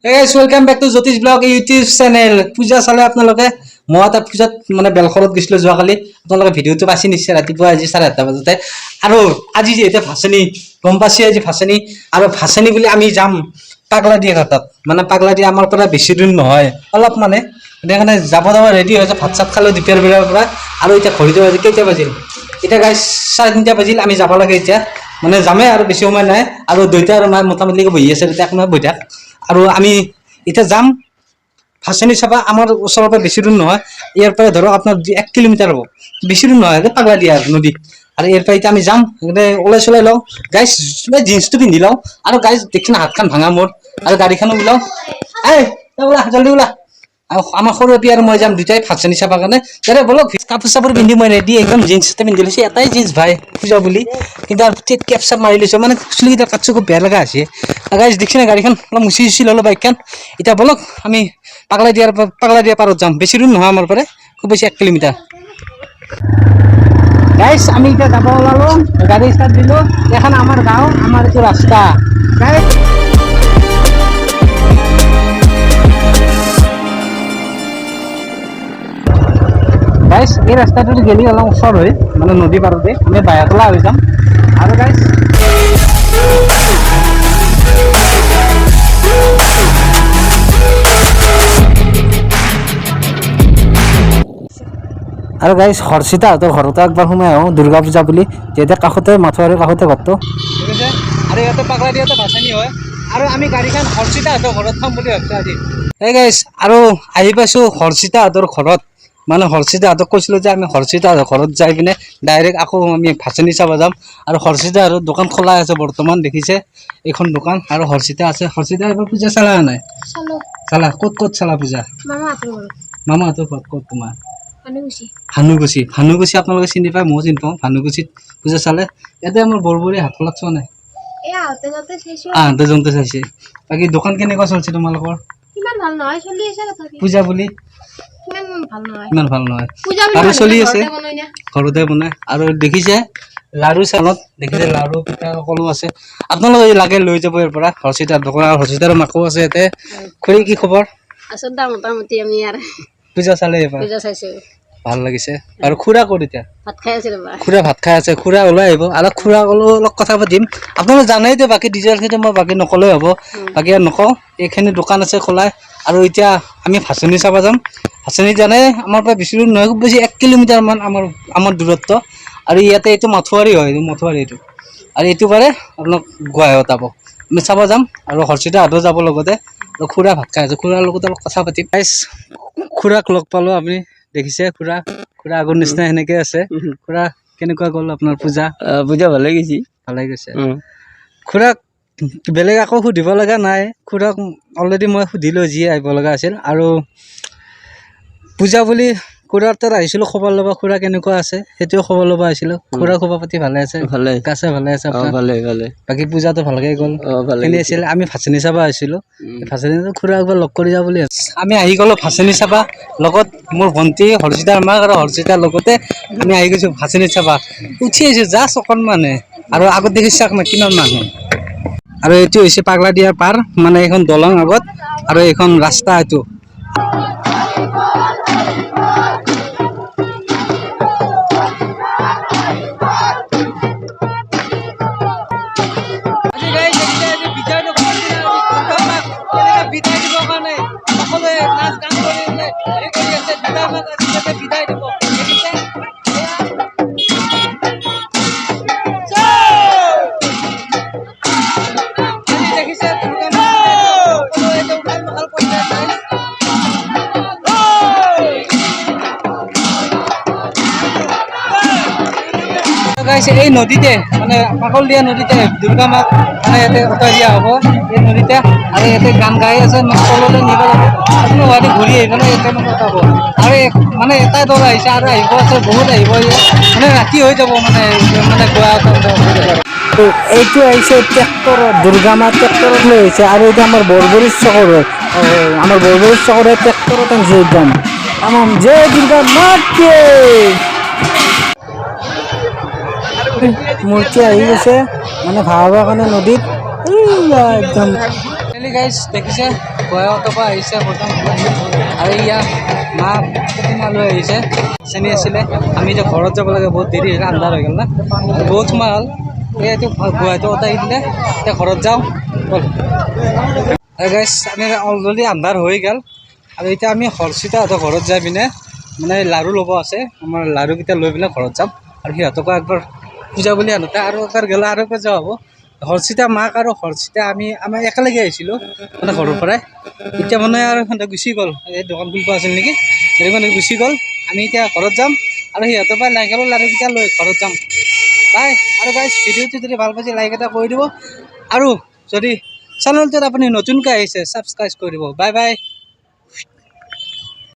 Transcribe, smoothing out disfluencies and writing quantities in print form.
Hey guys, welcome back to Jyotish Blog YouTube channel. পূজা চালে আপোনালোকে মই এটা পূজাত মানে বেলখৰত গৈছিলো যোৱাকালি আপোনালোকে ভিডিঅটো পাইছে নিশ্চয় ৰাতিপুৱা আজি 8:30 বজাতে আৰু আজি যে এটা ভাচনি গম পাইছে আজি ভাচনি আৰু ভাচনি বুলি আমি যাম পাগলাদিয়া ঘাটত মানে পাগলাদিয়া আমাৰ পৰা বেছি দূৰ নহয় অলপ মানে এখানে যাব ৰেডি হৈছে ভাত চাত খালো দুপৰীয়াৰ বেলাৰ পৰা আৰু এটা ঘড়ীটো আজি কেইটা বাজিল এটা গাইস 3:30 বাজিল আমি যাব লাগে এতিয়া মানে যামে আৰু বেছি সময় নাই আৰু দুইটা আৰু মোটামুটি বহি আছে এতিয়া আপোনাৰ বহি থাক আৰু আমি এটা যাম ভাচনি চাবা আমাৰ ওচৰৰ পৰা বেছি দূৰ নহয় ইয়াৰ পৰা ধৰক আপোনাৰ 1 কিলোমিটাৰ হ'ব বেছি দূৰ নহয় পাগলাদিয়া নদী আৰু ইয়াৰ পৰা আমি যাম মানে ওলাই চলাই লওঁ গাইস জিন্সটো পিন্ধি লওঁ আৰু গাইস দেখিনা হাতখন ভাঙা মোৰ আৰু গাড়ীখনো ওলাও এই ওলা জলদি ওলা আমাৰ সৰু পি আৰু মই যাম দুটাই ভাচনি চাবা কাৰণে তাৰে বলক কাপোৰ চাপোৰ পিন্ধি মই ৰেডি একদম জিন্স এটা পিন্ধি লৈছে এটাই জিন্স ভাই পূজা বুলি কিন্তু আৰু কেপচাপ মাৰি লৈছো মানে চুলিকেইটা কাটছো খুব বেয়া লগা আছে গাইস দেখিনা গাড়ীখন অলপ মুচি ললো বাইকখন এতিয়া বলক আমি পাগলাদিয়া পাৰত যাম বেছি দূৰ নহয় আমাৰ পৰা খুব বেছি 1 কিলোমিটাৰ গাইস আমি এতিয়া যাব ওলালো গাড়ী ষ্টাৰ্ট দিলো এখন আমাৰ গাঁও আমাৰ এইটো ৰাস্তা গাইস গাইস এই ৰাস্তাটো গেলি অলপ ওচৰ হয় মানে নদী পাৰতে আমি বায়াতলা হৈ যাম আৰু গাইস আৰু গাইস হৰ্ষিতা তো ঘৰতে একবাৰ সোমাই আহো দুৰ্গা পূজা বুলি যেতিয়া কাষতে মাথোৱাৰী কাষতে ঘৰটো ঠিক আছে আৰু ইয়াতে পাগলাদিয়াতে ভাচনি হয় আৰু আমি গাড়ীখন হৰ্ষিতা তো ঘৰত থম বুলি ভাবছো আজি এই গাইস আৰু আহি পাইছো হৰ্ষিতা তোৰ ঘৰত মানে হৰ্ষিতা হাতক কৈছিলো যে আমি হৰ্ষিতা ঘৰত যাই পিনে ডাইৰেক্ট আকৌ আমি ভাচনি চাব যাম আৰু হৰ্ষিতা আৰু দোকান খোলা আছে বৰ্তমান দেখিছে এইখন দোকান আৰু হৰ্ষিতা আছে হৰ্ষিতা এবাৰ পূজা চালা নাই চালা ক'ত চালা পূজা মামাহঁতৰ ঘৰত ক'ত তোমাৰ ভানুগুছি আপোনালোকে চিনি পায় মই চিনি পাওঁ ভানুগুছিত পূজা চালে ইয়াতে আমাৰ বৰবৰী হাতখনত চোৱা নাই আহতে জনতে চাইছে বাকী দোকান কেনেকুৱা চলিছে তোমালোকৰ পূজা বুলি ইমান ভাল নহয় আৰু চলি আছে ঘৰতে বনাই আৰু দেখিছে লাৰু চালত দেখিছে লাৰু পিঠা সকলো আছে আপোনালোকে লাগে লৈ যাব ইয়াৰ পৰা হৰ্ষিতাৰ দোকান আৰু হৰ্ষিতাৰ মাকো আছে ইয়াতে খুৰী কি খবৰ মোটামুটি আমি আৰ পূজা চালে এবাৰ পূজা চাইছো ভাল লাগিছে আৰু খুৰা ক'ত এতিয়া ভাত খাই আছে ৰবা খুৰা ভাত খাই আছে খুৰা ওলাই আহিব আৰু খুৰা অলপ কথা পাতিম আপোনালোকে জানেই যে বাকী ডিটেইলছখিনি মই বাকী নকলেই হ'ব বাকী আৰু নকওঁ এইখিনি দোকান আছে খোলাই আৰু এতিয়া আমি ভাচনি চাব যাম ভাচনি জানে আমাৰ পৰা বেছি দূৰ নহয় খুব বেছি 1 কিলোমিটাৰ মান আমাৰ দূৰত্ব আৰু ইয়াতে এইটো মাথোৱাৰী হয় মাথোৱাৰী এইটো আৰু এইটো পাৰে আপোনাক গুৱাহাটীত পাব আমি চাব যাম আৰু হৰ্ষিতা হাতও যাব লগতে আৰু খুৰা ভাত খাই আছে খুৰাৰ লগত অলপ কথা পাতিম খুৰাক লগ পালো আপুনি দেখিছে খুৰা আগৰ নিচিনা সেনেকে আছে খুৰা কেনেকুৱা গ'ল আপোনাৰ পূজা ভালে গৈছে খুৰাক বেলেগ আকৌ সুধিব লগা নাই খুৰাক অলৰেডি মই সুধিলো যি আহিব লগা আছিল আৰু পূজা বুলি খুৰাৰ তাত আহিছিলো খবৰ ল'ব খুৰা কেনেকুৱা আছে সেইটোও খবৰ ল'ব আহিছিলো খুৰা খবৰ পাতি ভালে আছে ভালে আছে বাকী পূজাটো ভালকে গ'ল কেনে আছিল আমি ভাচনি চাব আহিছিলো ভাচনি খুৰা একবাৰ লগ কৰি যাওঁ বুলি আমি আহি গ'লো ভাচনি চাবা লগত মোৰ ভণ্টি হৰ্ষিতাৰ মাক আৰু হৰ্ষিতাৰ লগতে আমি আহি গৈছো ভাচনি চাবা উঠি আহিছো জাষ্ট অকণমানে আৰু আগত দেখিছো কিমান মানুহ আৰু এইটো হৈছে পাগলাদিয়া পাৰ মানে এখন দলং আগত আৰু এইখন ৰাস্তা এইটো এই নদীতে মানে পাগলদিয়া নদীতে দুৰ্গা মাক মানে ইয়াতে উঠাই দিয়া হ'ব এই নদীতে আৰু ইয়াতে গান গাই আছে তললৈ নিব লাগিব আপুনি গুৱাহাটী ঘূৰি আহিব ন ইয়াতে মানে উঠাব আৰু মানে এটাই দল আহিছে আৰু আহিব আছে বহুত আহিব মানে ৰাতি হৈ যাব মানে গোৱা এইটো আহিছে ট্ৰেক্টৰত দুৰ্গা মা ট্ৰেক্টৰত লৈ আহিছে আৰু এইটো আমাৰ বৰবৰী চহৰ আমাৰ বৰবৰী চহৰে ট্ৰেক্টৰত আহিছে একদম আমাৰ জয় দুৰ্গা মাকে মূৰ্তি আহি গৈছে মানে ভাড়াবৰ কাৰণে নদীত একদম ফাইনেলি গাইজ দেখিছে বয়সৰ পৰা আহিছে প্ৰথম আৰু ইয়াত মা প্ৰতিমা লৈ আহিছে চেনি আছিলে আমি এতিয়া ঘৰত যাব লাগে বহুত দেৰি হৈছে আন্ধাৰ হৈ গ'ল না আৰু বহুত সময় হ'ল এইটো গুৱাহাটী উঠাই দিলে এতিয়া ঘৰত যাওঁ ব'ল আৰু গাইজ আমি অলৰেডি আন্ধাৰ হৈ গ'ল আৰু এতিয়া আমি হৰ্ষিতাহঁতৰ ঘৰত যাই পিনে মানে লাৰু ল'ব আছে আমাৰ লাৰুকেইটা লৈ পিনে ঘৰত যাম আৰু সিহঁতকো একবাৰ পূজা বুলি আনোতে আৰু একবাৰ গ'লে আৰু পূজা হ'ব হৰ্ষিতা মাক আৰু হৰ্ষিতা আমি একেলগে আহিছিলোঁ মানে ঘৰৰ পৰাই এতিয়া মানে আৰু সিহঁতে গুচি গ'ল এই দোকান খুলিব আছিল নেকি সেইটো কাৰণে গুচি গ'ল আমি এতিয়া ঘৰত যাম আৰু সিহঁতৰ পৰা নাৰিকলৰ লাৰুকেইটা লৈ ঘৰত যাম বাই আৰু গাইজ ভিডিঅ'টো যদি ভাল পাইছে লাইক এটা কৰি দিব আৰু যদি চেনেলটোত আপুনি নতুনকৈ আহিছে ছাবস্ক্ৰাইব কৰি দিব বাই বাই